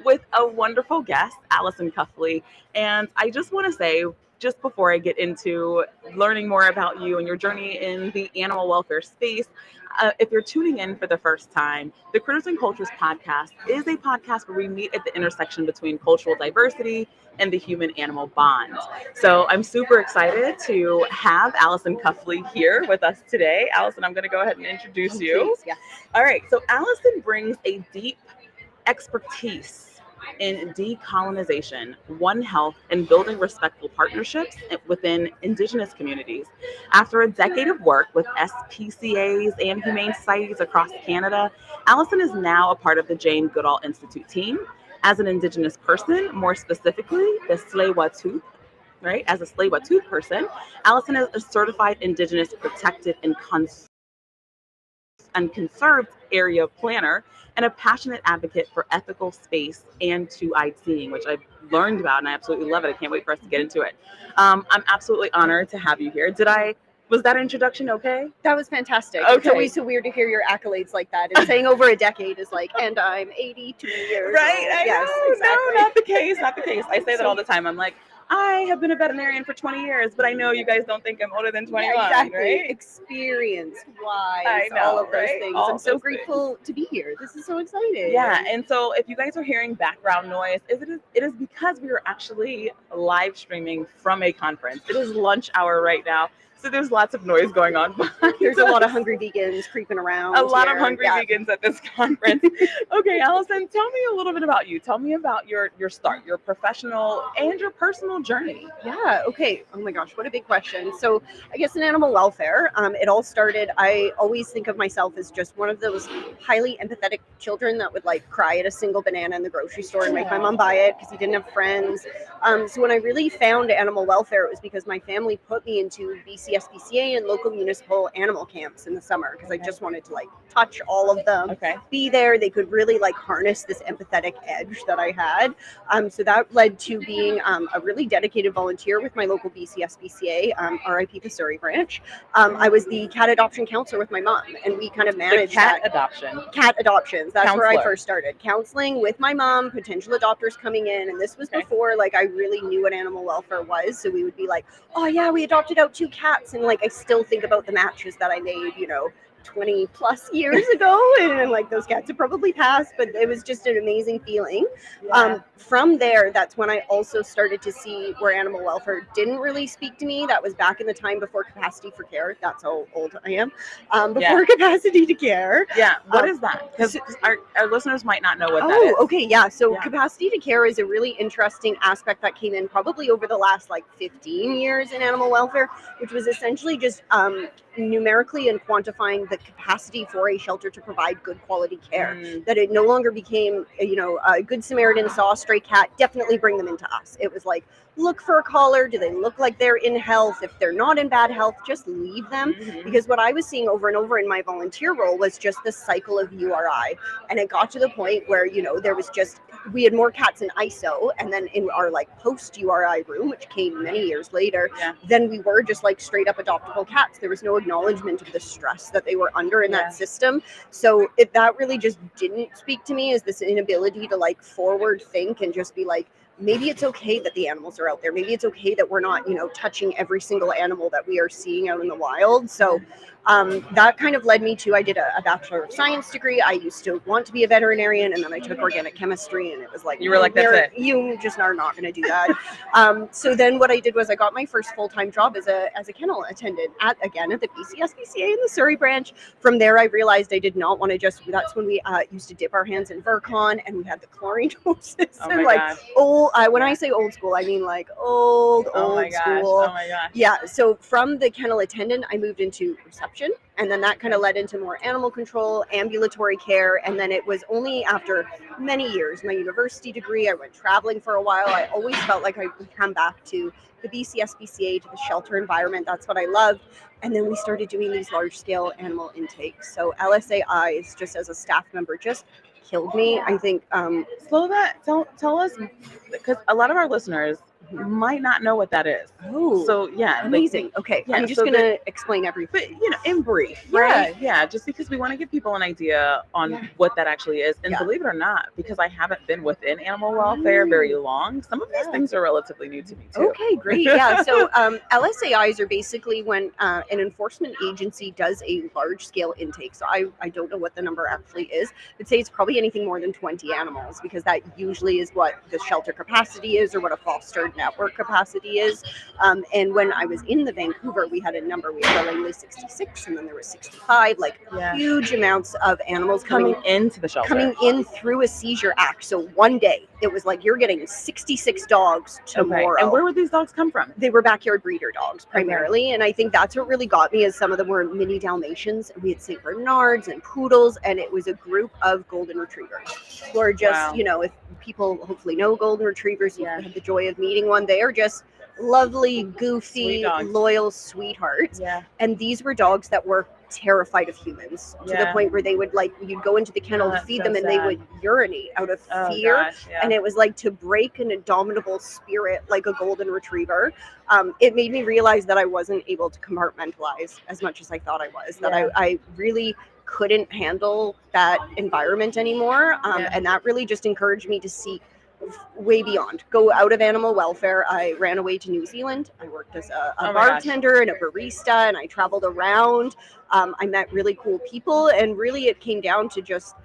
with a wonderful guest, Alison Cuffley. And I just want to say, just before I get into learning more about you and your journey in the animal welfare space, if you're tuning in for the first time, the Critters and Cultures podcast is a podcast where we meet at the intersection between cultural diversity and the human-animal bond. So I'm super excited to have Alison Cuffley here with us today. Alison, I'm going to go ahead and introduce you. Please, yeah. All right, so Alison brings a deep expertise in decolonization, OneHealth, and building respectful partnerships within Indigenous communities. After a decade of work with SPCAs and humane societies across Canada, Alison is now a part of the Jane Goodall Institute team. As an Indigenous person, more specifically, the Tsleil-Waututh, right? As a Tsleil-Waututh person, Alison is a certified Indigenous protected and conserved area planner and a passionate advocate for ethical space and two-eyed seeing, which I've learned about and I absolutely love it. I can't wait for us to get into it. I'm absolutely honored to have you here. Was that introduction okay? That was fantastic. Okay. It's always so weird to hear your accolades like that. And saying over a decade is like, and I'm 82 years right, old. I Yes, know. exactly. No, not the case, not the case. I say that all the time. I'm like, I have been a veterinarian for 20 years, but I know you guys don't think I'm older than 21, yeah, exactly. right? Experience, wise, I know, all of those right? things. All I'm so those grateful to be here. This is so exciting. Yeah, and so if you guys are hearing background noise, it is because we are actually live streaming from a conference. It is lunch hour right now, so there's lots of noise going on. There's a lot of hungry vegans creeping around. A lot of here. hungry vegans at this conference. Okay, Alison, tell me a little bit about you. Tell me about your start, your professional and your personal journey. Yeah, okay. Oh my gosh, what a big question. So I guess in animal welfare, it all started, I always think of myself as just one of those highly empathetic children that would like cry at a single banana in the grocery store and make my mom buy it because he didn't have friends. So when I really found animal welfare, it was because my family put me into BCSPCA and local municipal animal camps in the summer because I just wanted to like touch all of them, be there. They could really like harness this empathetic edge that I had. So that led to being a really dedicated volunteer with my local BCSPCA, RIP the Surrey branch. I was the cat adoption counselor with my mom, and we kind of managed cat adoptions. That's Counselor. where I first started counseling with my mom, potential adopters coming in, and this was before like I really knew what animal welfare was. So we would be like, oh yeah, we adopted out 2 cats, and like I still think about the matches that I made, 20 plus years ago, and like those cats have probably passed, but it was just an amazing feeling. From there, that's when I also started to see where animal welfare didn't really speak to me. That was back in the time before capacity for care. That's how old I am. Before capacity to care. Yeah, what is that? Because our listeners might not know what that is. Oh, okay, yeah. So capacity to care is a really interesting aspect that came in probably over the last like 15 years in animal welfare, which was essentially just numerically and quantifying the capacity for a shelter to provide good quality care. That it no longer became, a good Samaritan saw a stray cat, definitely bring them into us. It was like, look for a collar. Do they look like they're in health? If they're not in bad health, just leave them. Because what I was seeing over and over in my volunteer role was just the cycle of URI. And it got to the point where, there was just, we had more cats in ISO, and then in our like post URI room, which came many years later, then we were just like straight up adoptable cats. There was no acknowledgement of the stress that they were under in that system. So that really just didn't speak to me, as this inability to like forward think and just be like, maybe it's okay that the animals are out there. Maybe it's okay that we're not, touching every single animal that we are seeing out in the wild. So that kind of led me to, I did a Bachelor of Science degree. I used to want to be a veterinarian, and then I took organic chemistry, and it was like, you were like, that's it. You just are not going to do that. So then what I did was I got my first full-time job as a kennel attendant at the BCSPCA in the Surrey branch. From there, I realized I did not want to that's when we used to dip our hands in Virkon, and we had the chlorine doses. And like, when I say old school, I mean like old school. Oh my gosh. Yeah. So from the kennel attendant, I moved into reception, and then that kind of led into more animal control, ambulatory care. And then it was only after many years, my university degree, I went traveling for a while. I always felt like I would come back to the BCSPCA, to the shelter environment. That's what I loved. And then we started doing these large scale animal intakes. So LSAIs, just as a staff member, just killed me. I think tell us, because a lot of our listeners might not know what that is. Oh, So yeah, amazing. Okay, yeah, I'm just so gonna that- explain everything. but in brief, Yeah. right? Yeah, just because we want to give people an idea on Yeah. what that actually is. And Yeah. believe it or not, because I haven't been within animal welfare very long, some of these Yeah. things are relatively new to me too. Okay, great. Yeah. So LSAIs are basically when an enforcement agency does a large scale intake. So I don't know what the number actually is. I'd say it's probably anything more than 20 animals, because that usually is what the shelter capacity is, or what a fostered network capacity is. And when I was in the Vancouver, we had a number. We had only 66, and then there was 65. Like Yeah. huge amounts of animals Coming into the shelter. coming in through a seizure act. So one day it was like, you're getting 66 dogs tomorrow. Okay. And where would these dogs come from? They were backyard breeder dogs primarily. Okay. And I think that's what really got me, is some of them were mini Dalmatians, and we had St. Bernards and poodles, and it was a group of golden retrievers who are just, Wow. if people hopefully know golden retrievers, you Yeah. had the joy of meeting one, they are just lovely, goofy, Sweet dogs. loyal sweethearts. Yeah. And these were dogs that were terrified of humans, to the Yeah. point where they would, like, you'd go into the kennel Oh, to that's feed so them, and they sad. would urinate out of Oh, fear. gosh, yeah. And it was like, to break an indomitable spirit like a golden retriever. It made me realize that I wasn't able to compartmentalize as much as I thought I was, that Yeah. I really couldn't handle that environment anymore. Yeah. And that really just encouraged me to seek way beyond, go out of animal welfare. I ran away to New Zealand. I worked as a Oh my bartender and a barista, and I traveled around. I met really cool people, and really it came down to just,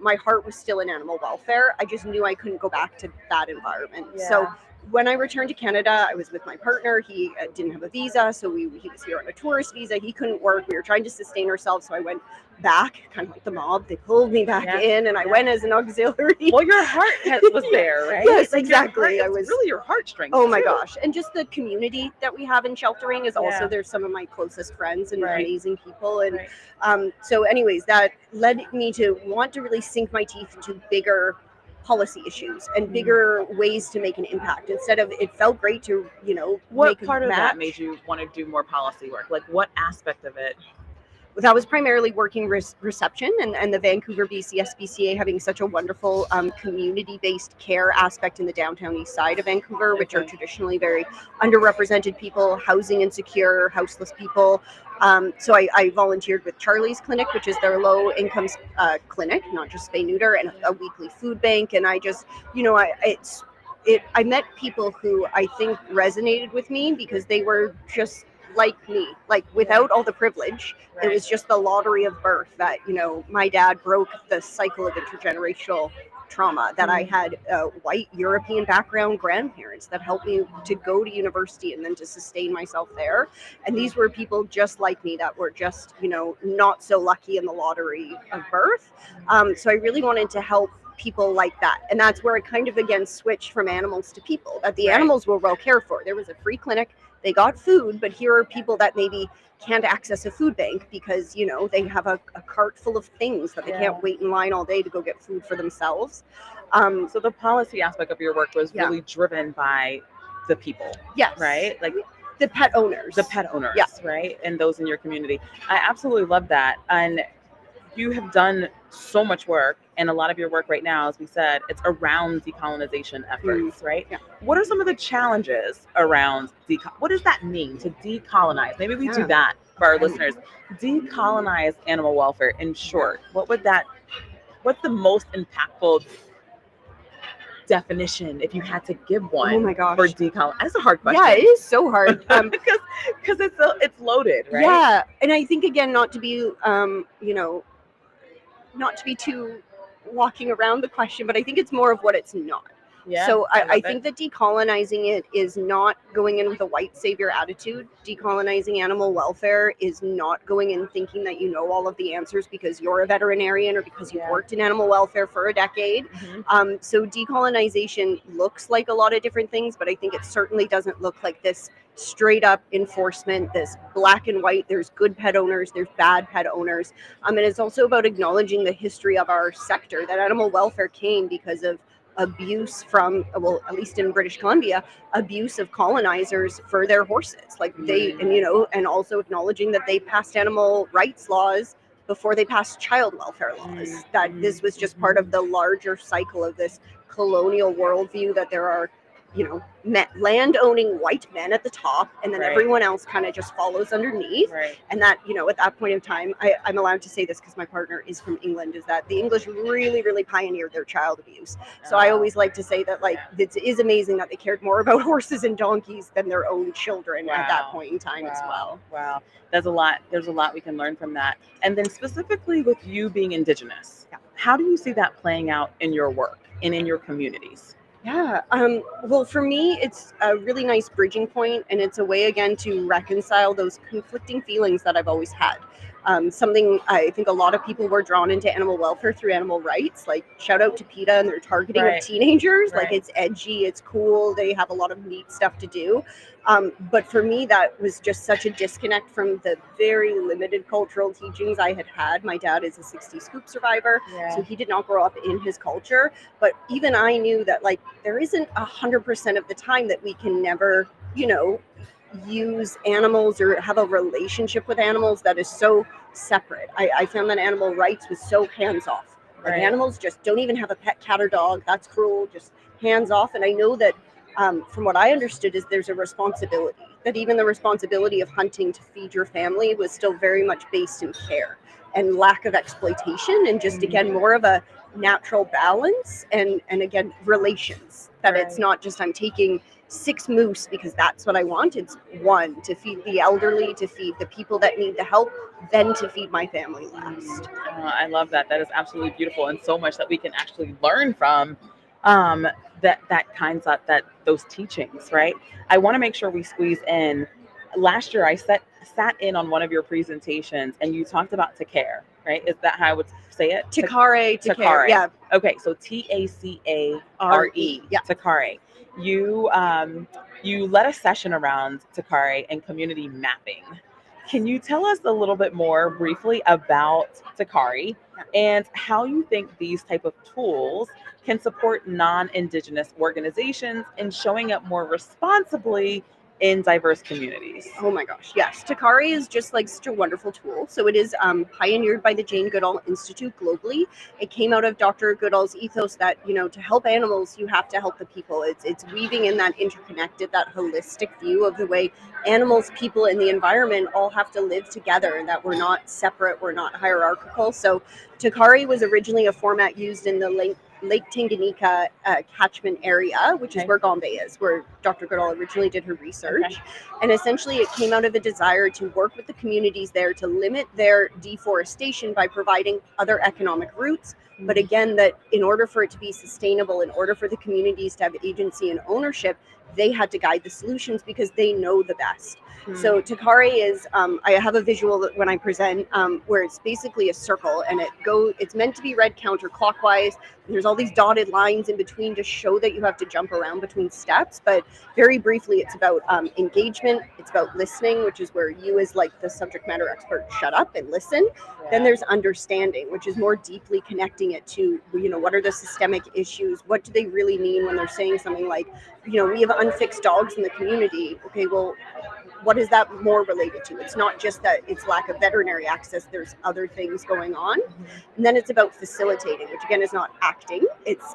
my heart was still in animal welfare. I just knew I couldn't go back to that environment. Yeah. So when I returned to Canada, I was with my partner. He didn't have a visa, so he was here on a tourist visa. He couldn't work. We were trying to sustain ourselves, so I went back, kind of like the mob. They pulled me back in, and I went as an auxiliary. Well, your heart was there, right? Yes, Like, exactly. I was really your heartstrings. Oh my too. gosh. And just the community that we have in sheltering is also, Yeah. there's some of my closest friends and Right. amazing people. And Right. so anyways, that led me to want to really sink my teeth into bigger policy issues and bigger ways to make an impact, instead of, it felt great to, What make part a of match. that made you want to do more policy work? Like, what aspect of it? That was primarily working reception, and the Vancouver BC SPCA having such a wonderful community-based care aspect in the downtown east side of Vancouver, which are Okay. traditionally very underrepresented people, housing insecure, houseless people. So I volunteered with Charlie's Clinic, which is their low-income clinic, not just spay-neuter, and a weekly food bank. And I just, I met people who I think resonated with me, because they were just like me, like without all the privilege. Right. It was just the lottery of birth that, my dad broke the cycle of intergenerational trauma, that I had white European background grandparents that helped me to go to university and then to sustain myself there. And these were people just like me that were just, not so lucky in the lottery of birth. So I really wanted to help people like that. And that's where I kind of again switched from animals to people, that the Right. animals were well cared for. There was a free clinic. They got food, but here are people that maybe can't access a food bank because, they have a cart full of things that they Yeah. can't wait in line all day to go get food for themselves. So the policy aspect of your work was Yeah. really driven by the people, Yes. right? Like The pet owners. the pet owners, Yeah. right? And those in your community. I absolutely love that. And you have done so much work, and a lot of your work right now, as we said, it's around decolonization efforts, right? Yeah. What are some of the challenges around what does that mean to decolonize? Maybe we do Yeah. that for our listeners. Decolonize animal welfare in short. What's the most impactful definition, if you had to give one? Oh my gosh. For decolonize? That's a hard question. Yeah, it is so hard. Because it's loaded, right? Yeah, and I think again, not to be not to be too walking around the question, but I think it's more of what it's not. Yeah, So I love think it. that decolonizing it is not going in with a white savior attitude. Decolonizing animal welfare is not going in thinking that you know all of the answers because you're a veterinarian or because you've Yeah. worked in animal welfare for a decade. Mhm. So decolonization looks like a lot of different things, but I think it certainly doesn't look like this straight up enforcement, this black and white. There's good pet owners, there's bad pet owners. And it's also about acknowledging the history of our sector, that animal welfare came because of abuse from, well, at least in British Columbia, abuse of colonizers for their horses. Like they, and also acknowledging that they passed animal rights laws before they passed child welfare laws. That this was just part of the larger cycle of this colonial worldview, that there are land-owning white men at the top, and then Right. everyone else kind of just follows underneath. Right. And that, at that point in time, I'm allowed to say this because my partner is from England, is that the English really, really pioneered their child abuse. So I always like to say that, like, it is amazing that they cared more about horses and donkeys than their own children at that point in time as well. Wow. There's a lot we can learn from that. And then specifically with you being Indigenous, how do you see that playing out in your work and in your communities? Yeah. Well, for me, it's a really nice bridging point, and it's a way, again, to reconcile those conflicting feelings that I've always had. Something I think a lot of people were drawn into animal welfare through animal rights. Like, shout out to PETA and their targeting of teenagers. Like, it's edgy, it's cool, they have a lot of neat stuff to do. But for me, that was just such a disconnect from the very limited cultural teachings I had had. My dad is a 60s scoop survivor, so he did not grow up in his culture. But even I knew that, like, there isn't 100% of the time that we can never, use animals or have a relationship with animals that is so separate. I found that animal rights was so hands off. Like, animals just don't even have a pet cat or dog. That's cruel, just hands off. And I know that from what I understood is there's a responsibility, that even the responsibility of hunting to feed your family was still very much based in care and lack of exploitation, and just, again, more of a natural balance and again, relations, that it's not just I'm taking 6 moose because that's what I want. It's 1 to feed the elderly, to feed the people that need the help, then to feed my family last. I love that. That is absolutely beautiful, and so much that we can actually learn from that those teachings, right? I want to make sure we squeeze in. Last year, I sat in on one of your presentations, and you talked about to care, right? Is that how I would say it? Takare, yeah. Okay, so TACARE, Takare. You led a session around Takare and community mapping. Can you tell us a little bit more briefly about Takare and how you think these type of tools can support non-Indigenous organizations in showing up more responsibly in diverse communities? Oh my gosh, yes. Takare is just like such a wonderful tool. So it is pioneered by the Jane Goodall Institute globally. It came out of Dr. Goodall's ethos that, to help animals, you have to help the people. It's weaving in that interconnected, that holistic view of the way animals, people, and the environment all have to live together, and that we're not separate, we're not hierarchical. So Takare was originally a format used in the Lake Tanganyika catchment area, which is where Gombe is, where Dr. Goodall originally did her research. And essentially it came out of a desire to work with the communities there to limit their deforestation by providing other economic routes. But again, that in order for it to be sustainable, in order for the communities to have agency and ownership, they had to guide the solutions because they know the best. So Takare is, I have a visual that when I present where it's basically a circle, and it's meant to be read counterclockwise. And there's all these dotted lines in between to show that you have to jump around between steps. But very briefly, it's about engagement. It's about listening, which is where you as like the subject matter expert shut up and listen. Then there's understanding, which is more deeply connecting it to, what are the systemic issues? What do they really mean when they're saying something like, we have unfixed dogs in the community. Okay, well, what is that more related to? It's not just that it's lack of veterinary access. There's other things going on. And then it's about facilitating, which again is not acting. It's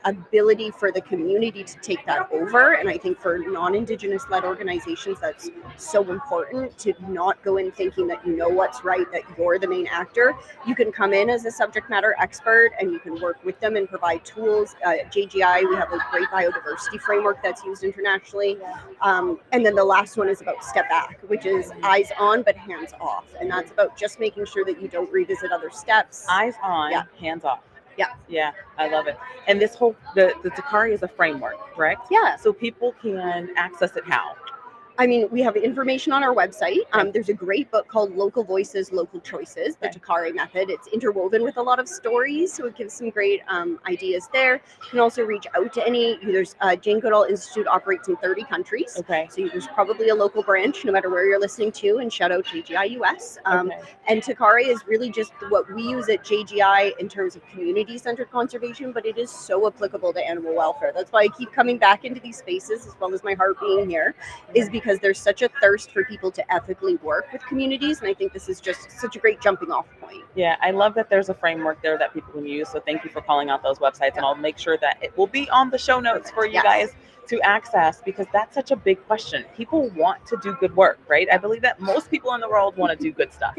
ability for the community to take that over. And I think for non-Indigenous led organizations, that's so important to not go in thinking that you know what's right, that you're the main actor. You can come in as a subject matter expert and you can work with them and provide tools. At JGI, we have a great biodiversity framework that's used internationally. And then the last one is about step back, which is eyes on but hands off. And that's about just making sure that you don't revisit other steps. Eyes on, hands off. Yeah, I love it. And this whole the Takare is a framework, correct? Yeah. So people can access it how? I mean, we have information on our website. There's a great book called Local Voices, Local Choices, the Takare method. It's interwoven with a lot of stories, so it gives some great ideas there. You can also reach out to there's Jane Goodall Institute operates in 30 countries. So there's probably a local branch, no matter where you're listening to, and shout out JGI US. And Takare is really just what we use at JGI in terms of community-centered conservation, but it is so applicable to animal welfare. That's why I keep coming back into these spaces, as well as my heart being here, is because because there's such a thirst for people to ethically work with communities, and I think this is just such a great jumping off point. Yeah, I love that there's a framework there that people can use. So thank you for calling out those websites, and I'll make sure that it will be on the show notes for you guys to access, because that's such a big question. People want to do good work, right? I believe that most people in the world want to do good stuff,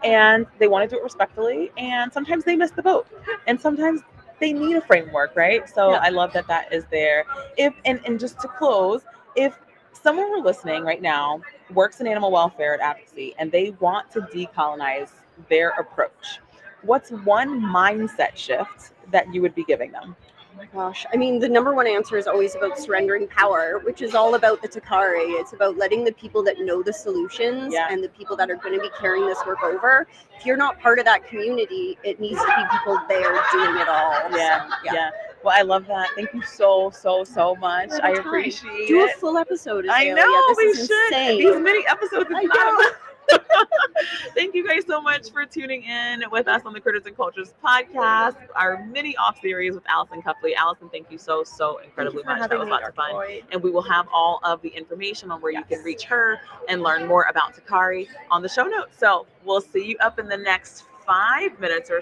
and they want to do it respectfully, and sometimes they miss the boat, and sometimes they need a framework, right? So I love that that is there. If and just to close, if someone were listening right now, works in animal welfare at advocacy, and they want to decolonize their approach, what's one mindset shift that you would be giving them? Oh my gosh. I mean, the number one answer is always about surrendering power, which is all about the Takari. It's about letting the people that know the solutions and the people that are going to be carrying this work over. If you're not part of that community, it needs to be people there doing it all. Yeah. Well, I love that. Thank you so much. I appreciate Do it. a full episode, Azalia. I know, this we is should. insane. These mini episodes is I not know. enough. Thank you guys so much for tuning in with us on the Critters and Cultures podcast, our mini off series with Alison Cuffley. Alison, thank you so incredibly much. That was lots of fun. And we will have all of the information on where you can reach her and learn more about Takari on the show notes. So we'll see you up in the next 5 minutes or